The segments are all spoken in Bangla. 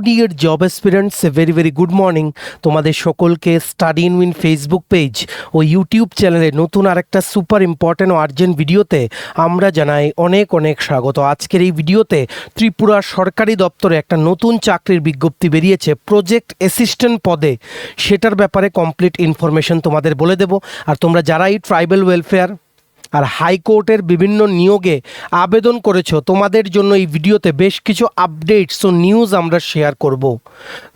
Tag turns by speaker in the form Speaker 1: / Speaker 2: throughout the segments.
Speaker 1: Deer job aspirants, very very good morning. তোমাদের সকলকে study in win Facebook page ও ইউটিউব চ্যানেলে নতুন আরেকটা সুপার ইম্পর্ট্যান্ট ও আর্জেন্ট ভিডিওতে আমরা জানাই অনেক অনেক স্বাগত। আজকের এই ভিডিওতে ত্রিপুরা সরকারি দপ্তরে একটা নতুন চাকরির বিজ্ঞপ্তি বেরিয়েছে প্রজেক্ট অ্যাসিস্ট্যান্ট পদে, সেটার ব্যাপারে কমপ্লিট ইনফরমেশন তোমাদের বলে দেব। আর তোমরা যারাই ট্রাইবাল ওয়েলফেয়ার আর হাইকোর্টের বিভিন্ন নিয়োগে আবেদন করেছো, তোমাদের জন্য এই ভিডিওতে বেশ কিছু আপডেটস ও নিউজ আমরা শেয়ার করব।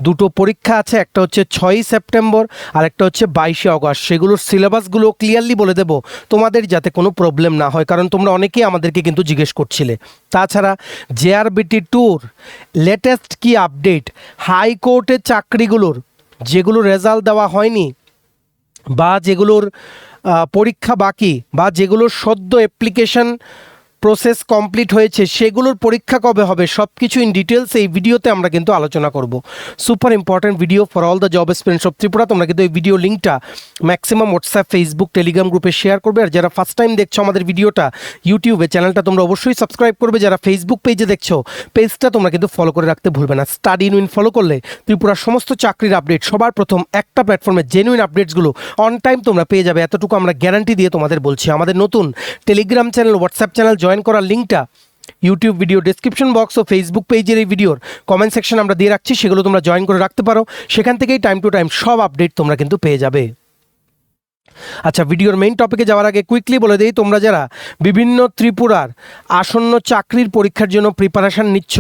Speaker 1: দুটো পরীক্ষা আছে, একটা হচ্ছে 6ই সেপ্টেম্বর আর একটা হচ্ছে 22শে অগস্ট। সেগুলোর সিলেবাসগুলো ক্লিয়ারলি বলে দেব তোমাদের, যাতে কোনো প্রবলেম না হয়, কারণ তোমরা অনেকেই আমাদেরকে কিন্তু জিজ্ঞেস করছিলে। তাছাড়া জেআরবিটি ট্যুর লেটেস্ট কি আপডেট, হাইকোর্টের চাকরিগুলোর যেগুলো রেজাল্ট দেওয়া হয়নি বা যেগুলোর পরীক্ষা বাকি বা যেগুলোর সদ্য অ্যাপ্লিকেশন প্রসেস কমপ্লিট হয়েছে, সেগুলোর পরীক্ষা কবে হবে, সব কিছু ইন ডিটেলস এই ভিডিওতে আমরা কিন্তু আলোচনা করব। Super important video for all the job experience of Tripura. তোমরা কিন্তু এই ভিডিও লিঙ্কটা ম্যাক্সিমাম হোয়াটসঅ্যাপ, ফেসবুক, টেলিগ্রাম গ্রুপে শেয়ার করবে। আর যারা ফার্স্ট টাইম দেখছো আমাদের ভিডিওটা ইউটিউবে, চ্যানেলটা তোমরা অবশ্যই সাবস্ক্রাইব করবে। যারা ফেসবুক পেজে দেখছো, পেজটা তোমরা কিন্তু ফলো করে রাখতে ভুলবে না। স্টাডি ইন উইন ফলো করলে ত্রিপুরার সমস্ত চাকরির আপডেট সবার প্রথম একটা প্ল্যাটফর্মে জেনুইন আপডেটসগুলো অন টাইম তোমরা পেয়ে যাবে, এতটুকু আমরা গ্যারান্টি দিয়ে তোমাদের বলছি। আমাদের নতুন Telegram channel, WhatsApp channel join করার লিঙ্কটা ইউটিউব ভিডিও ডেসক্রিপশন বক্স ও ফেসবুক পেজের এই ভিডিওর কমেন্ট সেকশন আমরা দিয়ে রাখছি, সেগুলো তোমরা জয়েন করে রাখতে পারো। সেখান থেকেই টাইম টু টাইম সব আপডেট তোমরা কিন্তু পেয়ে যাবে। আচ্ছা, ভিডিওর মেইন টপিকে যাওয়ার আগে কুইকলি বলে দিই, তোমরা যারা বিভিন্ন ত্রিপুরার আসন্ন চাকরির পরীক্ষার জন্য প্রিপারেশন নিচ্ছ,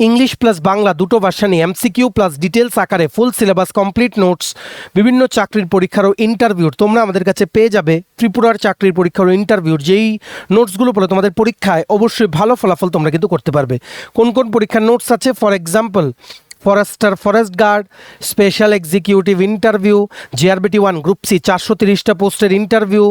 Speaker 1: ইংলিশ প্লাস বাংলা দুটো ভার্সানই এমসিকিউ প্লাস ডিটেলস আকারে ফুল সিলেবাস, কমপ্লিট নোটস, বিভিন্ন চাকরির পরীক্ষারও ইন্টারভিউর তোমরা আমাদের কাছে পেয়ে যাবে। ত্রিপুরার চাকরির পরীক্ষারও ইন্টারভিউর যেই নোটসগুলো পড়ে তোমাদের পরীক্ষায় অবশ্যই ভালো ফলাফল তোমরা কিন্তু করতে পারবে। কোন কোন পরীক্ষার নোটস আছে, for example forester, forest guard, special executive interview, JRBT 1 group C 430টা পোস্টের interview,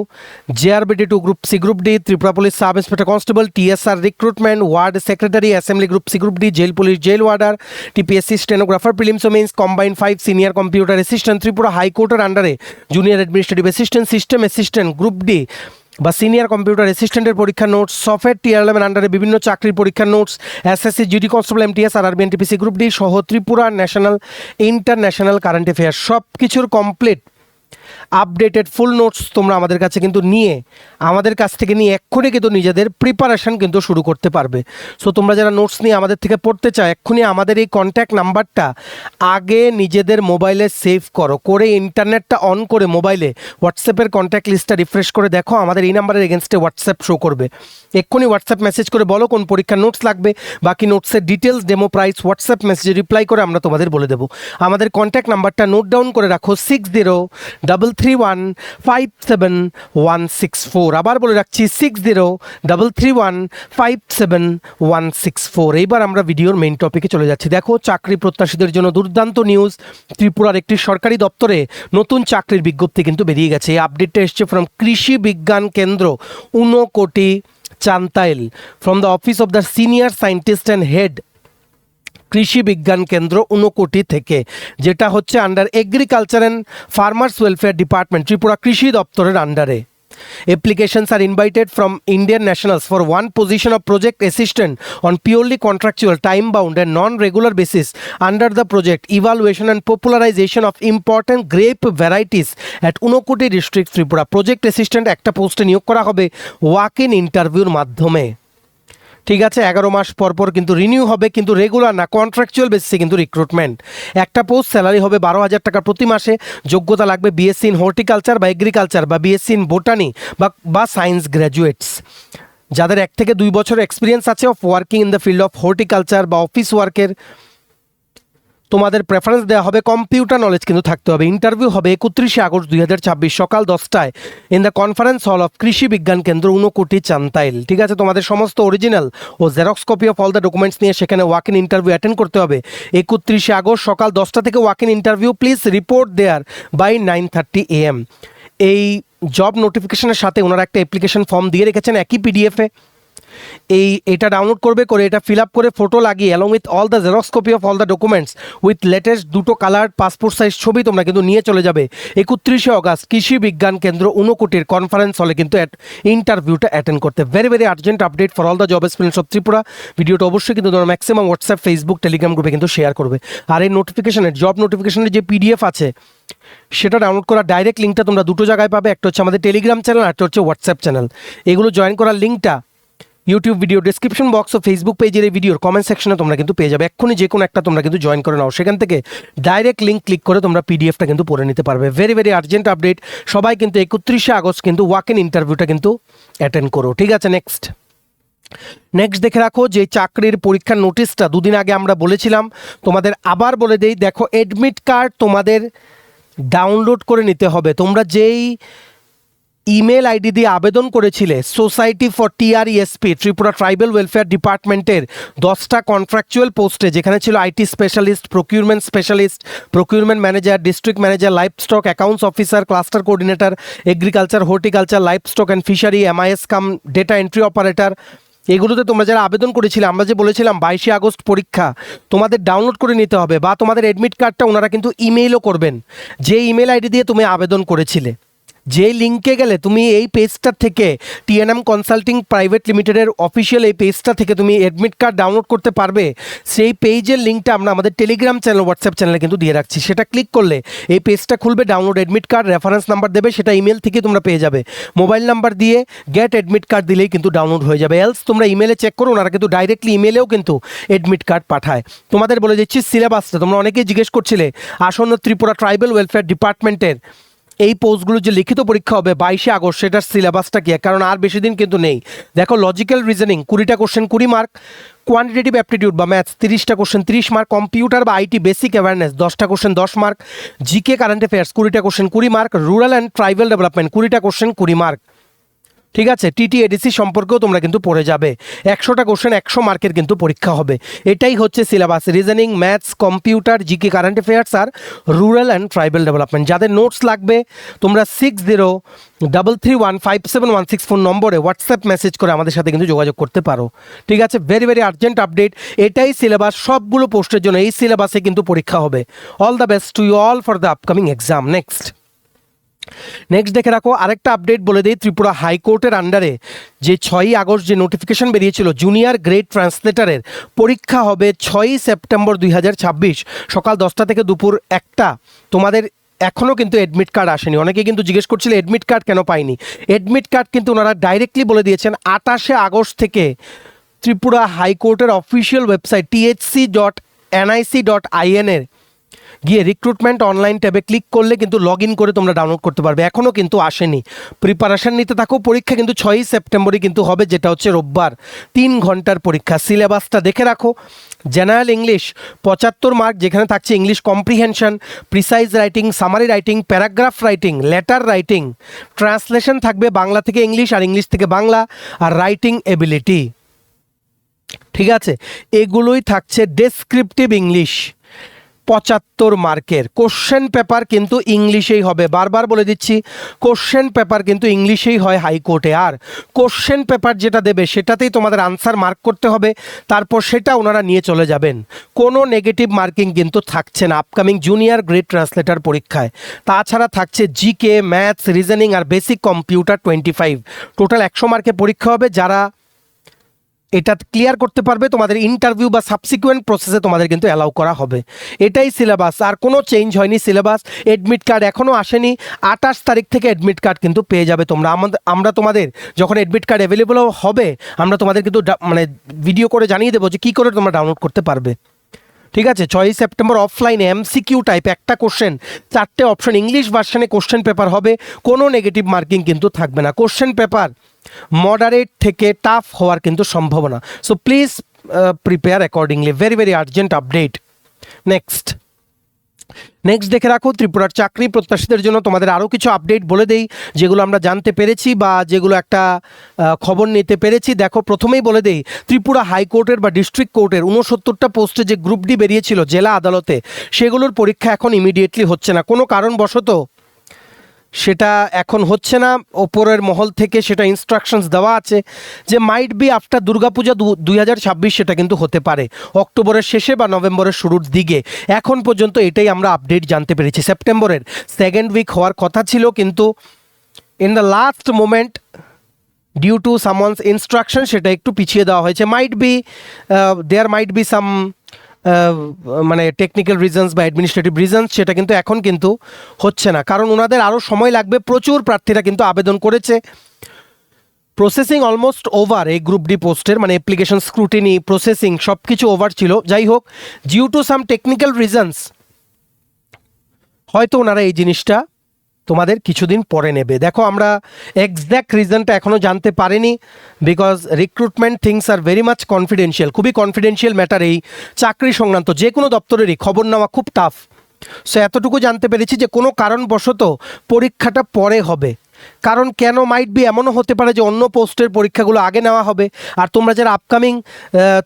Speaker 1: JRBT 2 group C group D, Tripura police sub inspector constable, TSR recruitment, ward secretary, assembly group C group D, jail police jail warder, TPSC stenographer prelims ও mains, combine 5 senior computer assistant, Tripura হাইকোর্টের আন্ডারে junior administrative assistant, system assistant group D বা সিনিয়র কম্পিউটার অ্যাসিস্ট্যান্টের পরীক্ষার নোটস, সফটওয়্যার টিআরএলের আন্ডারে বিভিন্ন চাকরির পরীক্ষার notes, SSC GD constable, MTS R RB NTPC group D সহ Tripura national international current affairs সব কিছুর কমপ্লিট আপডেটেড ফুল নোটস তোমরা আমাদের কাছে কিন্তু আমাদের কাছ থেকে নিয়ে এক্ষুনি কিন্তু নিজেদের প্রিপারেশন কিন্তু শুরু করতে পারবে। সো তোমরা যারা নোটস নিয়ে আমাদের থেকে পড়তে চাও, এক্ষুনি আমাদের এই কন্ট্যাক্ট নাম্বারটা আগে নিজেদের মোবাইলে সেভ করো, করে ইন্টারনেটটা অন করে মোবাইলে হোয়াটসঅ্যাপের কন্ট্যাক্ট লিস্টটা রিফ্রেশ করে দেখো, আমাদের এই নাম্বারের এগেনস্টে হোয়াটসঅ্যাপ শো করবে। এক্ষুনি হোয়াটসঅ্যাপ মেসেজ করে বলো কোন পরীক্ষার নোটস লাগবে, বাকি নোটসের ডিটেলস, ডেমো প্রাইস হোয়াটসঅ্যাপ মেসেজে রিপ্লাই করে আমরা তোমাদের বলে দেবো। আমাদের কন্ট্যাক্ট নাম্বারটা নোট ডাউন করে রাখো, 6033157164। আবার বলে রাখছি 6033157164। এইবার আমরা ভিডিওর মেইন টপিকে চলে যাচ্ছি। দেখো, চাকরি প্রত্যাশীদের জন্য দুর্দান্ত নিউজ, ত্রিপুরার একটি সরকারি দপ্তরে নতুন চাকরির বিজ্ঞপ্তি কিন্তু বেরিয়ে গেছে। এই আপডেটটা এসছে from Krishi Vigyan Kendra Unakoti Chantail, from the office of the senior scientist and head Krishi Vigyan Kendra Unakoti থেকে, যেটা হচ্ছে under agriculture and farmers welfare department, Tripura কৃষি দপ্তরের আন্ডারে। Applications are invited from Indian nationals for one position of project assistant on purely contractual, time-bound and non-regular basis under the project evaluation and popularization of important grape varieties at Unakoti district, Tripura. Project assistant একটা পোস্টে নিয়োগ করা হবে ওয়াক ইন ইন্টারভিউর মাধ্যমে। ঠিক আছে, 11 মাস পর পর কিন্তু রিনিউ হবে, কিন্তু রেগুলার না, কন্ট্রাকচুয়াল বেসিসে কিন্তু রিক্রুটমেন্ট। একটা পোস্ট, স্যালারি হবে 12,000 টাকা প্রতি মাসে। যোগ্যতা লাগবে বিএসসি ইন হর্টিকালচার বা এগ্রিকালচার বা বিএসসি ইন বোটানি বা সায়েন্স গ্র্যাজুয়েটস, যাদের 1 থেকে 2 বছর এক্সপিরিয়েন্স আছে of working in the field of horticulture বা অফিস ওয়ার্কের। তোমাদের প্রেফারেন্স দেওয়া হবে, কম্পিউটার নলেজ কিন্তু থাকতে হবে। ইন্টারভিউ হবে 31শে আগস্ট 2026 সকাল 10টায় in the conference hall of Krishi Vigyan Kendra Unakoti Chantail. ঠিক আছে, তোমাদের সমস্ত অরিজিনাল ও xerox copy of all the documents নিয়ে সেখানে ওয়াক ইন ইন্টারভিউ অ্যাটেন্ড করতে হবে 31শে আগস্ট সকাল 10টা থেকে। Walk in interview please report there by 9:30 AM। এই জব নোটিফিকেশনের সাথে ওনারা একটা অ্যাপ্লিকেশন ফর্ম দিয়ে রেখেছেন একই পিডিএফে। এটা ডাউনলোড করবে, করে এটা ফিল আপ করে ফটো লাগিয়ে along with all the xerox copy of all the documents with latest 2টো কালার পাসপোর্ট সাইজ ছবি তোমরা কিন্তু নিয়ে চলে যাবে 31শে অগাস্ট কৃষি বিজ্ঞান কেন্দ্র ঊনকোটির কনফারেন্স হলে কিন্তু ইন্টারভিউটা অ্যাটেন্ড করতে। Very very urgent update for all the job experience of Tripura. ভিডিওটা অবশ্যই কিন্তু তোমরা ম্যাক্সিমাম হোয়াটসঅ্যাপ, ফেসবুক, টেলিগ্রাম গ্রুপে কিন্তু শেয়ার করবে। আর এই নোটিফিকেশনের জব নোটিফিকেশনের যে পিডিএফ আছে সেটা ডাউনলোড করার ডাইরেক্ট লিঙ্কটা তোমরা দুটো জায়গায় পাবে, একটা হচ্ছে আমাদের টেলিগ্রাম চ্যানেল, একটা হচ্ছে হোয়াটসঅ্যাপ চ্যানেল। এগুলো জয়েন করার লিঙ্কটা ইউটিউব ভিডিও ডিসক্রিপশন বক্স ও ফেসবুক পেজের এই ভিডিওর কমেন্ট সেকশনে তোমরা কিন্তু পেয়ে যাবে। এক্ষুনি যে কোনো একটা তোমরা কিন্তু জয়েন করে নাও, সেখান থেকে ডাইরেক্ট লিঙ্ক ক্লিক করে তোমরা পিডিএফটা কিন্তু পড়ে নিতে পারবে। ভেরি ভেরি আর্জেন্ট আপডেট, সবাই কিন্তু 31শে আগস্ট কিন্তু ওয়াক ইন ইন্টারভিউটা কিন্তু অ্যাটেন্ড করো, ঠিক আছে? নেক্সট দেখে রাখো যে চাকরির পরীক্ষার নোটিশটা দুদিন আগে আমরা বলেছিলাম, তোমাদের আবার বলে দেই। দেখো, অ্যাডমিট কার্ড তোমাদের ডাউনলোড করে নিতে হবে। তোমরা যেই ইমেল আইডি দিয়ে আবেদন করেছিলে society for TRESP Tripura tribal welfare ডিপার্টমেন্টের 10টা কন্ট্রাকচুয়াল পোস্টে, যেখানে ছিল IT specialist, procurement specialist, procurement manager, district manager, livestock accounts officer, cluster coordinator, agriculture, horticulture, livestock and fishery, MIS come data entry operator, এগুলোতে তোমরা যারা আবেদন করেছিলে, আমরা যে বলেছিলাম 22শে আগস্ট পরীক্ষা, তোমাদের ডাউনলোড করে নিতে হবে। বা তোমাদের অ্যাডমিট কার্ডটা ওনারা কিন্তু ইমেইলও করবেন, যে ইমেল আইডি দিয়ে তুমি আবেদন করেছিলে। যে লিঙ্কে গেলে তুমি এই পেজটা থেকে TNM কনসাল্টিং প্রাইভেট লিমিটেডের অফিসিয়াল এই পেজটা থেকে তুমি অ্যাডমিট কার্ড ডাউনলোড করতে পারবে, সেই পেজের লিঙ্কটা আমরা আমাদের টেলিগ্রাম চ্যানেল, হোয়াটসঅ্যাপ চ্যানেলে কিন্তু দিয়ে রাখছি। সেটা ক্লিক করলে এই পেজটা খুলবে, download admit card, reference number দেবে, সেটা ইমেল থেকে তোমরা পেয়ে যাবে। মোবাইল নাম্বার দিয়ে গেট অ্যাডমিট কার্ড দিলেই কিন্তু ডাউনলোড হয়ে যাবে। এলস তোমরা ইমেলে চেক করো, ওনারা কিন্তু ডাইরেক্টলি ইমেলেও কিন্তু অ্যাডমিট কার্ড পাঠায়। তোমাদের বলে দিচ্ছি সিলেবাসটা, তোমরা অনেকেই জিজ্ঞেস করছিলে আসন্ন ত্রিপুরা ট্রাইবাল ওয়েলফেয়ার ডিপার্টমেন্টের এই পোস্টগুলো যে লিখিত পরীক্ষা হবে 22শে আগস্ট, সেটার সিলেবাসটা কি, কারণ আর বেশি দিন কিন্তু নেই। দেখো, লজিক্যাল রিজনিং 20টা কোশ্চেন 20 মার্ক, কোয়ান্টিটেটিভ অ্যাপটিটিউড বা ম্যাথস 30টা কোশ্চেন 30 মার্ক, কম্পিউটার বা IT বেসিক অ্যাওয়ারনেস 10টা question 10 mark, GK current affairs 20টা question 20 mark, rural and tribal development 20টা কোশ্চেন 20 মার্ক, ঠিক আছে? TTADC সম্পর্কেও তোমরা কিন্তু পড়ে যাবে। 100টা কোশ্চেন 100 মার্কের কিন্তু পরীক্ষা হবে। এটাই হচ্ছে syllabus, reasoning, maths, computer, GK current affairs আর রুরাল অ্যান্ড ট্রাইবাল ডেভেলপমেন্ট। যাদের নোটস লাগবে তোমরা 6033157164 নম্বরে হোয়াটসঅ্যাপ মেসেজ করে আমাদের সাথে কিন্তু যোগাযোগ করতে পারো, ঠিক আছে? ভেরি ভেরি আর্জেন্ট আপডেট, এটাই সিলেবাস, সবগুলো পোস্টের জন্য এই সিলেবাসে কিন্তু পরীক্ষা হবে। All the best to you all for the upcoming exam. Next দেখে রাখো, আরেকটা আপডেট বলে দিই। ত্রিপুরা হাইকোর্টের আন্ডারে যে 6ই আগস্ট যে নোটিফিকেশন বেরিয়েছিল জুনিয়র গ্রেড ট্রান্সলেটারের, পরীক্ষা হবে 6ই সেপ্টেম্বর 2026 সকাল 10টা থেকে দুপুর 1টা। তোমাদের এখনও কিন্তু অ্যাডমিট কার্ড আসেনি। অনেকে কিন্তু জিজ্ঞেস করছিল অ্যাডমিট কার্ড কেন পাইনি। অ্যাডমিট কার্ড কিন্তু ওনারা ডাইরেক্টলি বলে দিয়েছেন 28শে আগস্ট থেকে ত্রিপুরা হাইকোর্টের অফিসিয়াল ওয়েবসাইট thc.nic.in এর গিয়ে রিক্রুটমেন্ট অনলাইন ট্যাবে ক্লিক করলে কিন্তু লগ ইন করে তোমরা ডাউনলোড করতে পারবে। এখনও কিন্তু আসেনি, প্রিপারেশান নিতে থাকো। পরীক্ষা কিন্তু 6ই সেপ্টেম্বরই কিন্তু হবে, যেটা হচ্ছে রোববার, 3 ঘন্টার পরীক্ষা। সিলেবাসটা দেখে রাখো, জেনারেল ইংলিশ 75 মার্ক, যেখানে থাকছে English comprehension, precise writing, summary writing, paragraph writing, letter writing, translation থাকবে বাংলা থেকে ইংলিশ আর ইংলিশ থেকে বাংলা, আর রাইটিং এবিলিটি, ঠিক আছে? এগুলোই থাকছে ডেসক্রিপটিভ ইংলিশ 75 মার্কের। কোশ্চেন পেপার কিন্তু ইংলিশেই হবে, বারবার বলে দিচ্ছি, কোশ্চেন পেপার কিন্তু ইংলিশেই হয় হাইকোর্টে। আর কোশ্চেন পেপার যেটা দেবে সেটাতেই তোমাদের আনসার মার্ক করতে হবে, তারপর সেটা ওনারা নিয়ে চলে যাবেন। কোনো নেগেটিভ মার্কিং কিন্তু থাকছে না আপকামিং জুনিয়র গ্রেড ট্রান্সলেটর পরীক্ষায়। তাছাড়া থাকছে GK, ম্যাথস, রিজনিং আর বেসিক কম্পিউটার 25। টোটাল 100 মার্কে পরীক্ষা হবে। যারা এটা ক্লিয়ার করতে পারবে তোমাদের ইন্টারভিউ বা সাবসিকুয়েন্ট প্রসেসে তোমাদের কিন্তু অ্যালাউ করা হবে। এটাই সিলেবাস, আর কোনো চেঞ্জ হয়নি সিলেবাস। অ্যাডমিট কার্ড এখনও আসেনি, 28 তারিখ থেকে অ্যাডমিট কার্ড কিন্তু পেয়ে যাবে তোমরা। আমরা তোমাদের যখন অ্যাডমিট কার্ড অ্যাভেলেবল হবে আমরা তোমাদের কিন্তু মানে ভিডিও করে জানিয়ে দেবো যে কী করে তোমরা ডাউনলোড করতে পারবে, ঠিক আছে? 6ই সেপ্টেম্বর অফলাইনে MCQ টাইপ একটা কোশ্চেন, 4টে অপশন, ইংলিশ ভার্সনে কোশ্চেন পেপার হবে। কোনো নেগেটিভ মার্কিং কিন্তু থাকবে না। কোশ্চেন পেপার মডারেট থেকে টাফ হওয়ার কিন্তু সম্ভাবনা। So please prepare accordingly. Very very urgent update. Next দেখে রাখো, ত্রিপুরার চাকরি প্রত্যাশীদের জন্য তোমাদের আরও কিছু আপডেট বলে দেই, যেগুলো আমরা জানতে পেরেছি বা যেগুলো একটা খবর নিতে পেরেছি। দেখো, প্রথমেই বলে দেই, ত্রিপুরা হাইকোর্টের বা ডিস্ট্রিক্ট কোর্টের 69টা পোস্টে যে গ্রুপ ডি বেরিয়েছিল জেলা আদালতে, সেগুলোর পরীক্ষা এখন ইমিডিয়েটলি হচ্ছে না। কোনো কারণবশত সেটা এখন হচ্ছে না, ওপরের মহল থেকে সেটা ইনস্ট্রাকশনস দেওয়া আছে যে মাইট বি আফটার দুর্গাপূজা 2026 সেটা কিন্তু হতে পারে অক্টোবরের শেষে বা নভেম্বরের শুরুর দিকে। এখন পর্যন্ত এটাই আমরা আপডেট জানতে পেরেছি। সেপ্টেম্বরের সেকেন্ড উইক হওয়ার কথা ছিল, কিন্তু in the last moment due to someone's instruction সেটা একটু পিছিয়ে দেওয়া হয়েছে। Might be there might be some মানে টেকনিক্যাল রিজনস বা অ্যাডমিনিস্ট্রেটিভ রিজনস, সেটা কিন্তু এখন কিন্তু হচ্ছে না, কারণ ওনাদের আরও সময় লাগবে। প্রচুর প্রার্থীরা কিন্তু আবেদন করেছে। প্রসেসিং অলমোস্ট ওভার এই গ্রুপ ডি পোস্টের, মানে অ্যাপ্লিকেশন স্ক্রুটিনি প্রসেসিং সব কিছু ওভার ছিল। যাই হোক, due to some technical reasons হয়তো ওনারা এই জিনিসটা তোমাদের কিছুদিন পরে নেবে। দেখো, আমরা এক্স্যাক্ট রিজনটা এখনও জানতে পারিনি, because recruitment things are very much confidential. খুবই কনফিডেন্সিয়াল ম্যাটার এই চাকরি সংক্রান্ত যে কোনো দপ্তরেরই খবর নেওয়া খুব টাফ। সো এতটুকু জানতে পেরেছি যে কোনো কারণবশত পরীক্ষাটা পরে হবে। কারণ কেন মাইট বি এমনও হতে পারে যে অন্য পোস্টের পরীক্ষাগুলো আগে নেওয়া হবে, আর তোমরা যারা আপকামিং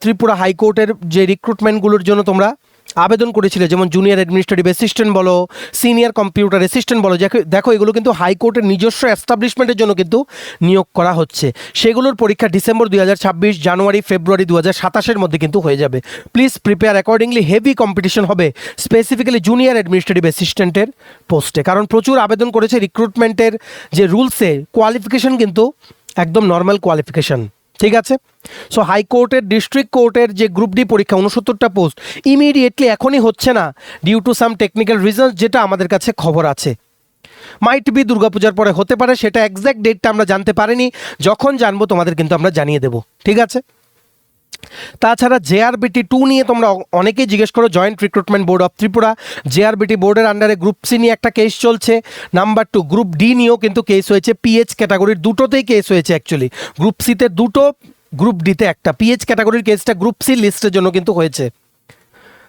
Speaker 1: ত্রিপুরা হাইকোর্টের যে রিক্রুটমেন্টগুলোর জন্য তোমরা আবেদন করেছিলে, যেমন জুনিয়র অ্যাডমিনিস্ট্রেটিভ অ্যাসিস্ট্যান্ট বলো, সিনিয়র কম্পিউটার অ্যাসিস্ট্যান্ট বলো, দেখো এগুলো কিন্তু হাইকোর্টের নিজস্ব এস্টাবলিশমেন্টের জন্য কিন্তু নিয়োগ করা হচ্ছে। সেগুলোর পরীক্ষা ডিসেম্বর 2026, জানুয়ারি ফেব্রুয়ারি 2027-এর মধ্যে কিন্তু হয়ে যাবে। Please prepare accordingly. Heavy competition হবে স্পেসিফিক্যালি জুনিয়র অ্যাডমিনিস্ট্রেটিভ অ্যাসিস্ট্যান্টের পোস্টে, কারণ প্রচুর আবেদন করেছে। রিক্রুটমেন্টের যে রুলসে কোয়ালিফিকেশন কিন্তু একদম নর্মাল কোয়ালিফিকেশন, ঠিক আছে। সো হাইকোর্টের ডিস্ট্রিক্ট কোর্টের যে গ্রুপ ডি পরীক্ষা 69টা পোস্ট ইমিডিয়েটলি এখনই হচ্ছে না, due to some technical reasons, যেটা আমাদের কাছে খবর আছে। মাইট বি দুর্গাপূজার পরে হতে পারে, সেটা এক্স্যাক্ট ডেটটা আমরা জানতে পারিনি। যখন জানবো তোমাদের কিন্তু আমরা জানিয়ে দেবো, ঠিক আছে। তাছাড়া জেআরবিটি 2 নিয়ে তোমরা অনেকেই জিজ্ঞেস করো, joint recruitment board of Tripura JRBT বোর্ডের আন্ডারে গ্রুপ সি নিয়ে একটা কেস চলছে। নাম্বার 2 গ্রুপ ডি নিয়েও কিন্তু কেস হয়েছে। পিএইচ ক্যাটাগরির দুটোতেই কেস হয়েছে অ্যাকচুয়ালি। গ্রুপ সিতে দুটো, গ্রুপ ডিতে একটা। পিএইচ ক্যাটাগরির কেসটা গ্রুপ সি লিস্টের জন্য কিন্তু হয়েছে,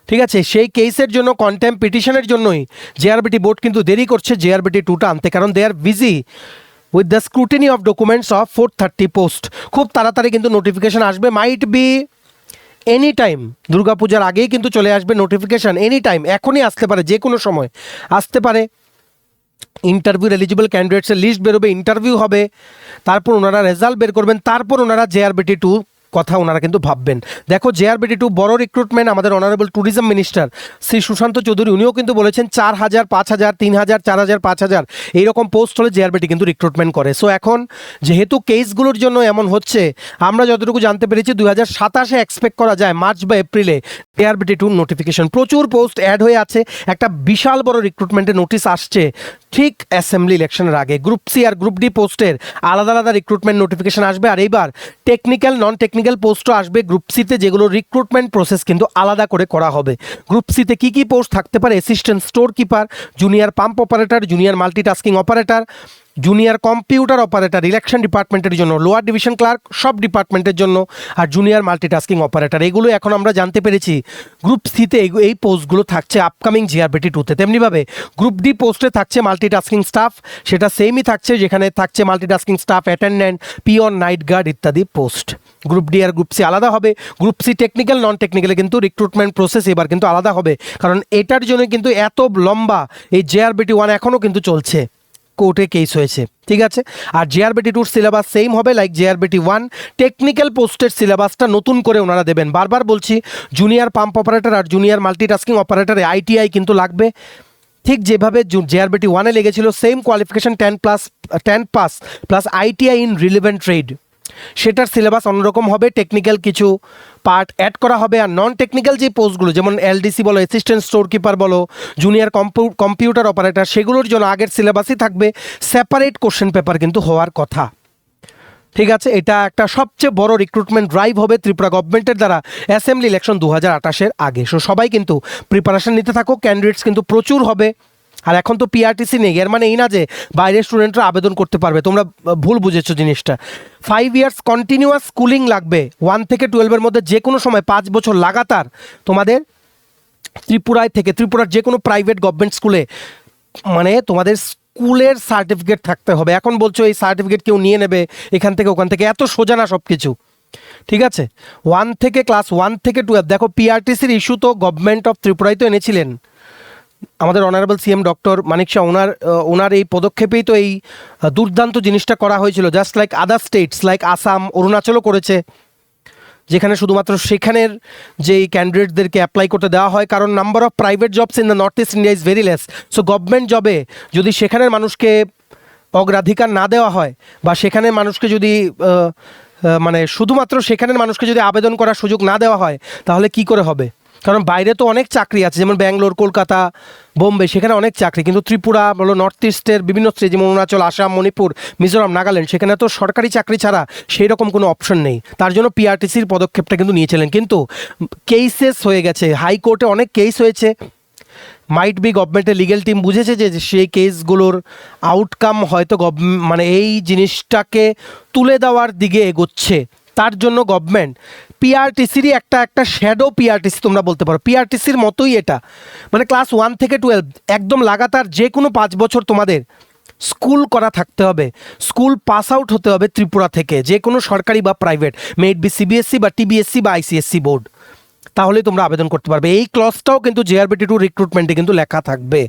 Speaker 1: ঠিক আছে। সেই কেসের জন্য কন্টেম্প পিটিশনের জন্যই জেআরবিটি বোর্ড কিন্তু দেরি করছে জেআরবিটি 2টা আনতে, কারণ they are busy with the scrutiny of documents of 430 post. খুব তাড়াতাড়ি কিন্তু নোটিফিকেশন আসবে। মাইট বি এনি টাইম, দুর্গাপূজার আগেই কিন্তু চলে আসবে নোটিফিকেশান। এনি টাইম, এখনই আসতে পারে, যে কোনো সময় আসতে পারে। ইন্টারভিউ এলিজিবল ক্যান্ডিডেটসের লিস্ট বেরোবে, ইন্টারভিউ হবে, তারপর ওনারা রেজাল্ট বের করবেন, তারপর ওনারা জেআরবিটি 2 কথা ওনারা কিন্তু ভাববেন। দেখো, জেআরবিটি 2 বড় রিক্রুটমেন্ট। আমাদের honourable tourism minister Shri Sushanta Chowdhury উনিও কিন্তু বলেছেন 4000, 5000, 3000, 4000, 5000 এইরকম পোস্ট হলে জেআরবিটি কিন্তু রিক্রুটমেন্ট করে। সো এখন যেহেতু কেসগুলোর জন্য এমন হচ্ছে, আমরা যতটুকু জানতে পেরেছি 2027-এ এক্সপেক্ট করা যায় মার্চ বা এপ্রিলে জেআরবিটি 2 নোটিফিকেশন। প্রচুর পোস্ট অ্যাড হয়ে আছে, একটা বিশাল বড় রিক্রুটমেন্টের নোটিশ আসছে ঠিক অ্যাসেম্বলি ইলেকশনের আগে। গ্রুপ সি আর গ্রুপ ডি পোস্টের আলাদা আলাদা রিক্রুটমেন্ট নোটিফিকেশন আসবে, আর এইবার টেকনিক্যাল নন টেকনিক্যাল পোস্টও আসবে গ্রুপ সিতে, যেগুলো রিক্রুটমেন্ট প্রসেস কিন্তু আলাদা করে করা হবে। গ্রুপ সিতে কী কী পোস্ট থাকতে পারে? Assistant store keeper, junior pump operator, junior multitasking operator, junior computer operator election ডিপার্টমেন্টের জন্য, লোয়ার ডিভিশন ক্লার্ক সব ডিপার্টমেন্টের জন্য, আর জুনিয়র মাল্টিটাস্কিং অপারেটর। এগুলো এখন আমরা জানতে পেরেছি গ্রুপ সিতে এই পোস্টগুলো থাকছে আপকামিং জিআরবিটি 2-তে। তেমনিভাবে গ্রুপ ডি পোস্টে থাকছে মাল্টিটাস্কিং স্টাফ, সেটা সেমই থাকছে, যেখানে থাকছে multitasking staff, attendant, peon, night guard ইত্যাদি পোস্ট। গ্রুপ ডি আর গ্রুপ সি আলাদা হবে। গ্রুপ সি টেকনিক্যাল নন টেকনিক্যালে কিন্তু রিক্রুটমেন্ট প্রসেস এবার কিন্তু আলাদা হবে, কারণ এটার জন্য কিন্তু এত লম্বা এই জেআরবিটি 1 এখনও কিন্তু চলছে, কোর্টে কেস হয়েছে, ঠিক আছে। আর জেআরবিটি 2 সিলেবাস সেম হবে লাইক জেআরবিটি 1। টেকনিক্যাল পোস্টের সিলেবাসটা নতুন করে ওনারা দেবেন। বারবার বলছি, জুনিয়র পাম্প অপারেটর আর জুনিয়র মাল্টিটাস্কিং অপারেটরে আইটিআই কিন্তু লাগবে, ঠিক যেভাবে জেআরবিটি 1-এ লেগেছিল। Same qualification 10 pass plus ITI in relevant trade, সেটার সিলেবাস অন্যরকম হবে। টেকনিক্যাল কিছু পার্ট অ্যাড করা হবে, আর নন টেকনিক্যাল যে পোস্টগুলো যেমন এলডিসি বলো, অ্যাসিস্ট্যান্ট স্টোর কিপার বলো, জুনিয়র কম্পিউটার অপারেটর, সেগুলোর জন্য আগের সিলেবাসই থাকবে। সেপারেট কোশ্চেন পেপার কিন্তু হওয়ার কথা, ঠিক আছে। এটা একটা সবচেয়ে বড় রিক্রুটমেন্ট ড্রাইভ হবে ত্রিপুরা গভর্নমেন্টের দ্বারা অ্যাসেম্বলি ইলেকশন 2028-এর আগে। সো সবাই কিন্তু প্রিপারেশন নিতে থাকো, ক্যান্ডিডেটস কিন্তু প্রচুর হবে। আর এখন তো পিআরটিসি নেই, এর মানে এই না যে বাইরের স্টুডেন্টরা আবেদন করতে পারবে, তোমরা ভুল বুঝেছো জিনিসটা। 5 ইয়ার্স কন্টিনিউয়াস স্কুলিং লাগবে, 1 থেকে 12-এর মধ্যে যে কোনো সময় 5 বছর লাগাতার তোমাদের ত্রিপুরার যে কোনো প্রাইভেট গভর্নমেন্ট স্কুলে, মানে তোমাদের স্কুলের সার্টিফিকেট থাকতে হবে। এখন বলছো এই সার্টিফিকেট কেউ নিয়ে নেবে এখান থেকে ওখান থেকে, এত সোজা না সব কিছু, ঠিক আছে। ক্লাস 1 থেকে 12, দেখো পিআরটিসির ইস্যু তো গভর্নমেন্ট অফ ত্রিপুরাই তো এনেছিলেন, আমাদের honourable CM doctor Manik Saha ওনার এই পদক্ষেপেই তো এই দুর্দান্ত জিনিসটা করা হয়েছিল, just like other states like Assam, অরুণাচলও করেছে, যেখানে শুধুমাত্র সেখানের যেই ক্যান্ডিডেটদেরকে অ্যাপ্লাই করতে দেওয়া হয়, কারণ number of private jobs in the north east India is very less. So government জবে যদি সেখানের মানুষকে অগ্রাধিকার না দেওয়া হয়, বা সেখানে মানুষকে যদি মানে শুধুমাত্র সেখানের মানুষকে যদি আবেদন করার সুযোগ না দেওয়া হয়, তাহলে কি করে হবে? কারণ বাইরে তো অনেক চাকরি আছে, যেমন ব্যাঙ্গালোর, কলকাতা, বোম্বে, সেখানে অনেক চাকরি, কিন্তু ত্রিপুরা বলো, নর্থ ইস্টের বিভিন্ন স্টেট যেমন অরুণাচল, আসাম, মণিপুর, মিজোরাম, নাগাল্যান্ড, সেখানে তো সরকারি চাকরি ছাড়া সেই রকম কোনো অপশন নেই। তার জন্য পিআরটিসির পদক্ষেপটা কিন্তু নিয়েছিলেন, কিন্তু কেসেস হয়ে গেছে, হাইকোর্টে অনেক কেস হয়েছে। মাইট বি গভর্নমেন্টের লিগ্যাল টিম বুঝেছে যে সেই কেসগুলোর আউটকাম হয়তো মানে এই জিনিসটাকে তুলে দেওয়ার দিকে এগোচ্ছে। তার জন্য গভর্নমেন্ট পিআরটিসিরই একটা শ্যাডো পিআরটিসি তোমরা বলতে পারো, পিআরটিসির মতোই এটা, মানে ক্লাস 1 থেকে 12 একদম লাগাতার যে কোনো 5 বছর তোমাদের স্কুল করা থাকতে হবে, স্কুল পাস আউট হতে হবে ত্রিপুরা থেকে, যে কোনো সরকারি বা প্রাইভেট, মেড বি সিবিএসসি বা টিবিএসসি বা আইসিএসসি বোর্ড, তাহলেই তোমরা আবেদন করতে পারবে। এই ক্লজটাও কিন্তু জেআরবিটি 2 রিক্রুটমেন্টে কিন্তু লেখা থাকবে।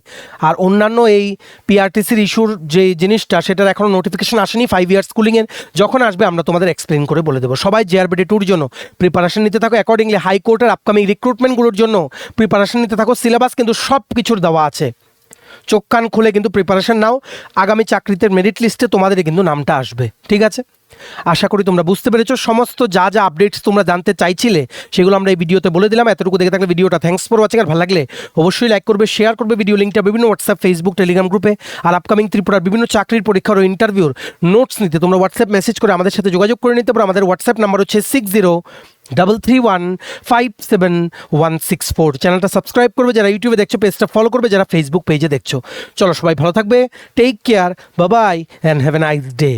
Speaker 1: আর অন্যান্য এই পিআরটিসির ইস্যুর যে জিনিসটা, সেটার এখনও নোটিফিকেশন আসেনি 5 ইয়ার স্কুলিংয়ের, যখন আসবে আমরা তোমাদের এক্সপ্লেন করে বলে দেবো। সবাই জেআরবিটি 2-র জন্য প্রিপারেশন নিতে থাকো, অ্যাকর্ডিংলি হাইকোর্টের আপকামিং রিক্রুটমেন্টগুলোর জন্য প্রিপারেশন নিতে থাকো। সিলেবাস কিন্তু সব কিছুর দেওয়া আছে, চোখ কান খুলে কিন্তু প্রিপারেশন নাও, আগামী চাকরিতে মেরিট লিস্টে তোমাদের কিন্তু নামটা আসবে। ঠিক আছে, আশা করি তোমরা বুঝতে পেরেছো। সমস্ত যা যা আপডেটস তোমরা জানতে চাইছিলে সেগুলো আমরা এই ভিডিওতে বলে দিলাম। এতটুকু দেখে থাকলে ভিডিওটা থ্যাঙ্কস ফর ওয়াচিং। আর ভালো লাগলে অবশ্যই লাইক করবে, শেয়ার করবে ভিডিও লিঙ্কটা বিভিন্ন হোয়াটসঅ্যাপ, ফেসবুক, টেলিগ্রাম গ্রুপে। আর আপকামিং ত্রিপুরার বিভিন্ন চাকরির পরীক্ষার ও ইন্টারভিউর নোটস নিতে তোমরা হোয়াটসঅ্যাপ মেসেজ করে আমাদের সাথে যোগাযোগ করে নিতে পারো। আমাদের হোয়াটসঅ্যাপ নাম্বার হচ্ছে 6033157164। চ্যানেলটা সাবস্ক্রাইব করবে যারা ইউটিউবে দেখছো, পেজটা ফলো করবে যারা ফেসবুক পেজে দেখছো। চলো সবাই ভালো থাকবে, take care, bye bye and have a nice day.